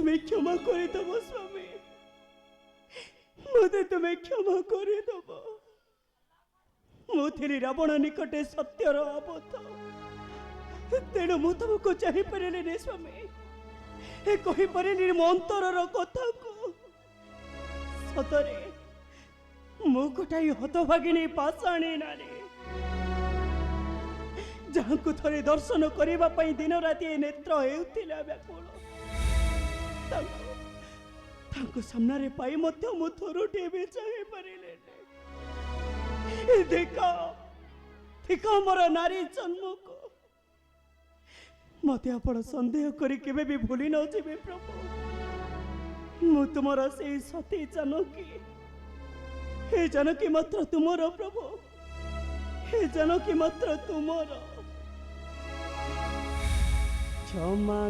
तुम्हें क्षमा करदेव स्वामी मते तुम्हें क्षमा करदेव मुझे रावण निकटे सत्यर अबोध तेणु मु तुमको चाहिए स्वामी कहीपरि मो अंतर कथा को सतरे मु गोटाई हतभागिनी पाषाणी नारी जहाँ को थरे दर्शन करने दिन राति नेत्र हेउथिला व्याकुल सामने पाई मु थोरटे भी चाहे पारे देखा देखा मोर नारी जन्म को मत आपण संदेह करी केबे भी भूली न जीवे प्रभु मु तुमर से सती जानकी हे जानकी मात्र तुमर प्रभु हे जानकी मात्र तुमर क्षमा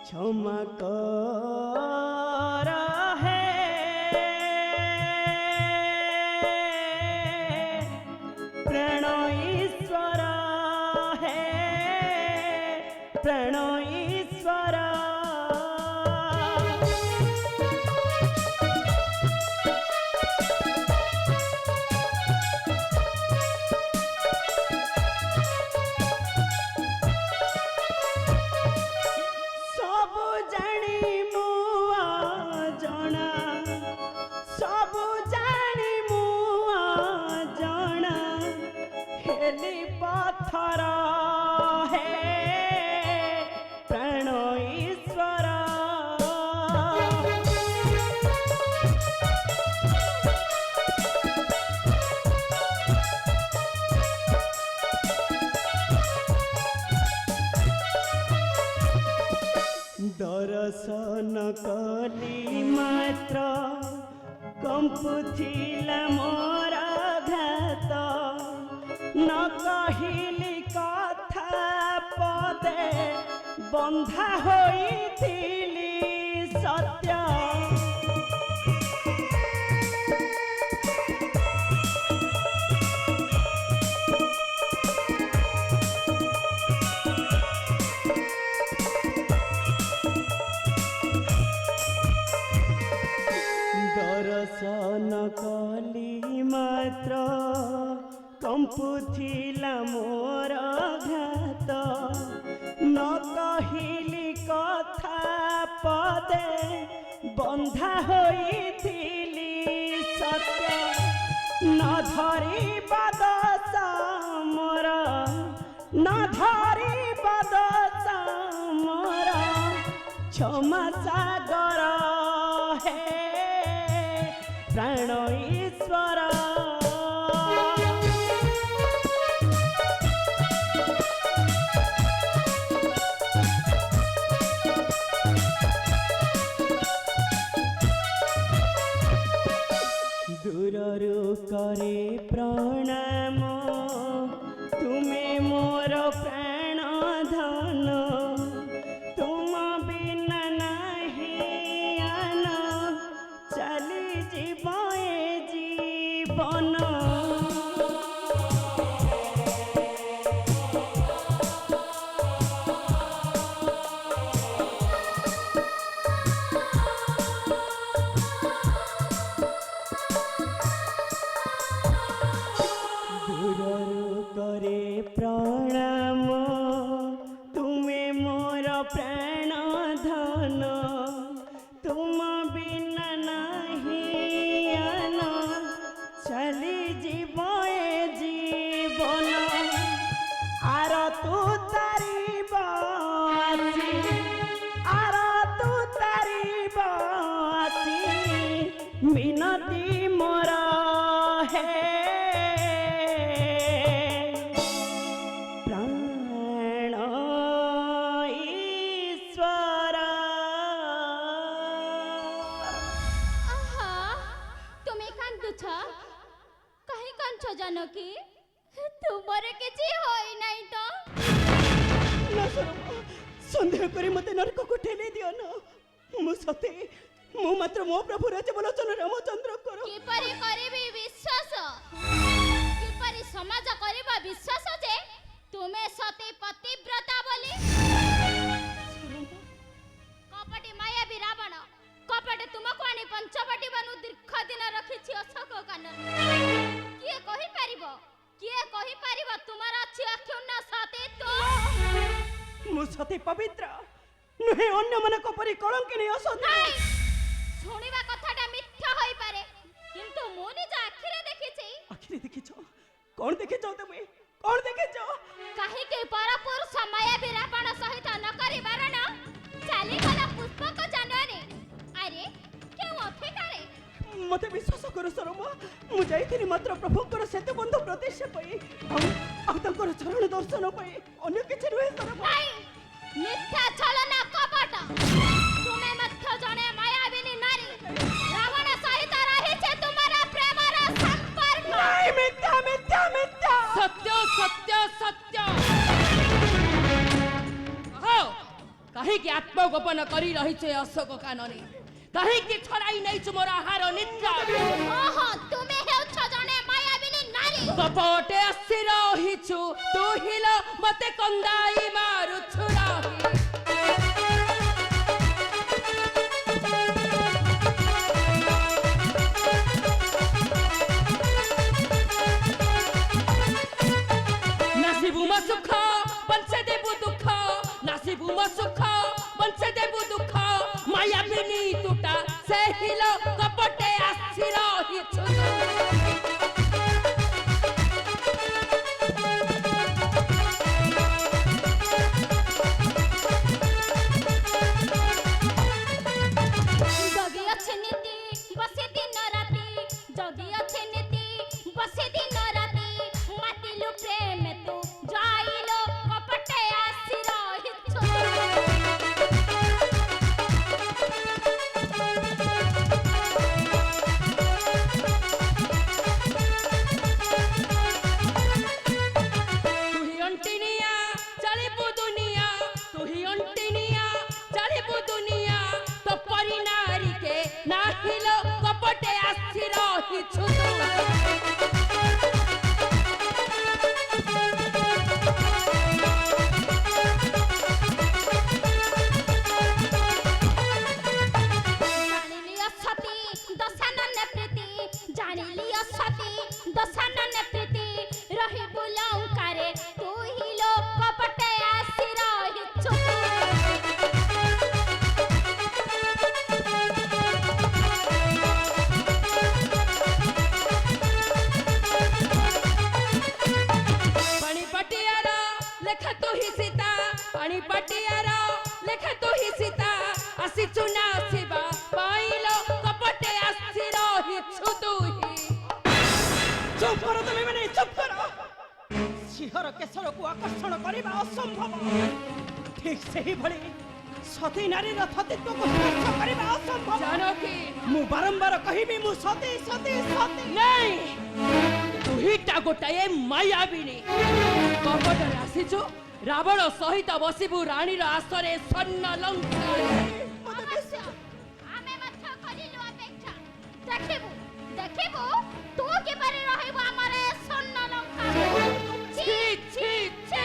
क्षमा कर प्राण ईश्वर है प्राण ईश्वर पत्थर है प्राण ईश्वर दर्शन कली मात्र कंपुथिला मोर घात न कहिली कथा पदे बंधा होइथिली सत्य दर्शन कली मात्र कंपुथिला मोर घात न कहिली कथा पदे बंधा होइथिली सत्य न धरी बदस मोर न धरी बदस मोर क्षमा सागर है प्राण ईश्वर दूररु करे प्रणाम तुम्हें मोर प्राण धन तुम बिना नहीं आन चली जीव जीवन करे प्रणाम तुम्हें मोर प्राण धन तुम बिना नहीं आन चली जीव जीवन आर तू तारी बासी आर तू तारी बासी मिनती मोर है प्राण জানকী তোমার কিছু হই নাই তো না সরমা সন্দেহ করে মতে নরকକୁ ঠেলে দিও না মু সতে মু মাত্র মো প্রভু রাজবলোচন রামচন্দ্র কর কিপরি করিবি বিশ্বাস কিপরি সমাজ করিব বিশ্বাস যে তুমি সতী পতিব্রতা বলি কপটি মায়াবী রাবণ কপটে তোমাকে আনি পঞ্চবটি বনু দীর্ঘ দিন রাখিছি অশোক কানন কিয়ে কহি পারিব তোমার আছে অক্ষুণ্ণ সতীত্ব মু সতে পবিত্র নুহে অন্য ମାନଙ୍କ পরি কলঙ্কিনী অসৎ নাই শুনিবা কথাটা মিথ্যা হই পারে কিন্তু মু নিজ আখিরে দেখিছি আখিরে দেখিছ কোন দেখিছ তুমি কোন দেখিছ কাহিকি পরপুরুষ মায়াবী রাবণ সহিত ন করি বারণ চালিগলা পুষ্পক জাননে আরে কেউ অধিকারে মতে বিশ্বাস কর সরমা মু যাইଥିଲି মাত্র প্রভুଙ୍କର সেতু বন্ধ প্রতিষ্ঠা পাই ଆଉ ତାଙ୍କର ଚରଣ ଦର୍ଶନ ପାଇ ଅନ୍ୟ କିଛି ନୁହେଁ ସରମା নাই মিথ্যা ছলনা কপট তুমি মধ্য জনে মায়াবিনী নারী রাবণ সহিত রহিছে তোমার প্রেমর সম্পর্ক নাই মিথ্যা মিথ্যা মিথ্যা সত্য সত্য সত্য কহ কাহিকি আত্মগোপন କରି ରହିଛେ ଅଶୋକ କାନନେ କାହିଁକି ଛଡ଼ାଇ ନେଇଛୁ ମୋର ଆହାର ନିଦ୍ରା ଓହୋ ତୁମେ ହେଉଛ ଜଣେ ମାୟାବିନୀ ନାରୀ କପଟେ ଆସି ରହିଛୁ ତୁ ହିଲ ମତେ କନ୍ଦାଇ ମାରୁଛୁ ରହି নাসিবু ମୋ ସୁଖ ବଞ୍ଚେ ଦେବୁ ଦୁଃଖ ନାସିବୁ ମୋ ସୁଖ ବଞ୍ଚେ ଦେବୁ ଦୁଃଖ ମାୟାବିନୀ ତୁଟା ସେ ହିଲ କପଟେ ଆସି ରହିଛୁ জগি আছে নীতি বসে দিন রাতি জগি আছে নীতি বসে দিন রাতি মাতিলু প্রেম তু যাইলো কপটে আসি রহিছো তুহি অন্টিনিয়া চালিবু দুনিয়া তুহি অন্টিনিয়া চালিবু দুনিয়া তো পরি নারীকে নাহিল কপটে আসি রহিଛୁ জানিলি অসতি দশানন প্রীতি জানিলি অসতি দশানন প্রীতি রহিবু লঙ্কারে তুই লো কপটে আসি রহিছো ପାଣି ପାଟିଆର ଲେଖା ତୁ ହି ସୀତା ପାଣି ପାଟିଆର ଲେଖା ତୁ ହି ସୀତା ଆସିଛୁ ନା ଆସିବା ପାଇଲ କପଟେ ଆସି ରହିଛୁ ତୁହି চুপ করো তুমি মানে চুপ করো শিহর কেশরକୁ আকর্ষণ କରିବା অসম্ভব ঠিক সেইভଳି সতী নারীর সতীত্বକୁ স্পর্শ କରିବା অসম্ভব ଜାନକୀ ମୁଁ ବାରମ୍ବାର କହିବି ମୁଁ ସତୀ ସତୀ ସତୀ ନାଇଁ ତୁହିଟା ଗୋଟାଏ ମାୟାବିନୀ କପଟରେ ଆସିଛୁ ରାବଣ ସହିତ ବସିବୁ ରାଣୀର ଆସରେ ସ୍ୱର୍ଣ୍ଣ ଲଙ୍କାରେ অবশ্য ଆମେ ମଧ୍ୟ କରିଲୁ ଅପେକ୍ଷା ଦେଖିବୁ ଦେଖିବୁ ତୁ କିପରି ରହିବୁ ଆମର ଏ ସ୍ୱର୍ଣ୍ଣ ଲଙ୍କାରେ ছি ছি ছি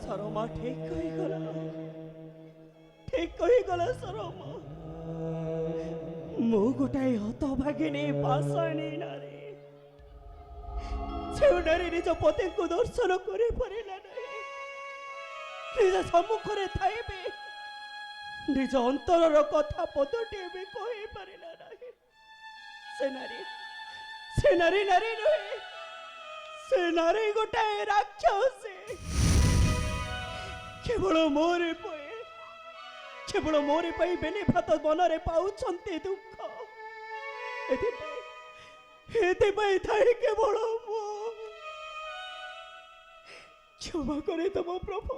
সরমা ঠিক কইগলা ঠিক কইগলা সরমা ମୁଁ ଗୋଟାଏ ହତଭାଗିନୀ ପାଷାଣୀ ନାରୀ ଯେଉଁ ନାରୀ ନିଜ ପତିଙ୍କୁ ଦର୍ଶନ କରିପାରିଲା ନାହିଁ ନିଜ ସମ୍ମୁଖରେ ଥାଇ ବି ନିଜ ଅନ୍ତରର କଥା ପଦଟିଏ ବି କହିପାରିଲା ନାହିଁ ସେ ନାରୀ ନାରୀ ନୁହେଁ ସେ ନାରୀ ଗୋଟାଏ ରାକ୍ଷସୀ କେବଳ ମୋରି ପାଇଁ କେବଳ ମୋରି ପାଇଁ ବେନି ଭାତ ମନରେ ପାଉଛନ୍ତି ଦୁଃଖ। ଏଥିପାଇଁ ଥାଏ କେବଳ ମୁଁ। କ୍ଷମା କରିଦେବ ପ୍ରଭୁ,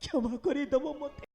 କ୍ଷମା କରିଦେବ ମତେ।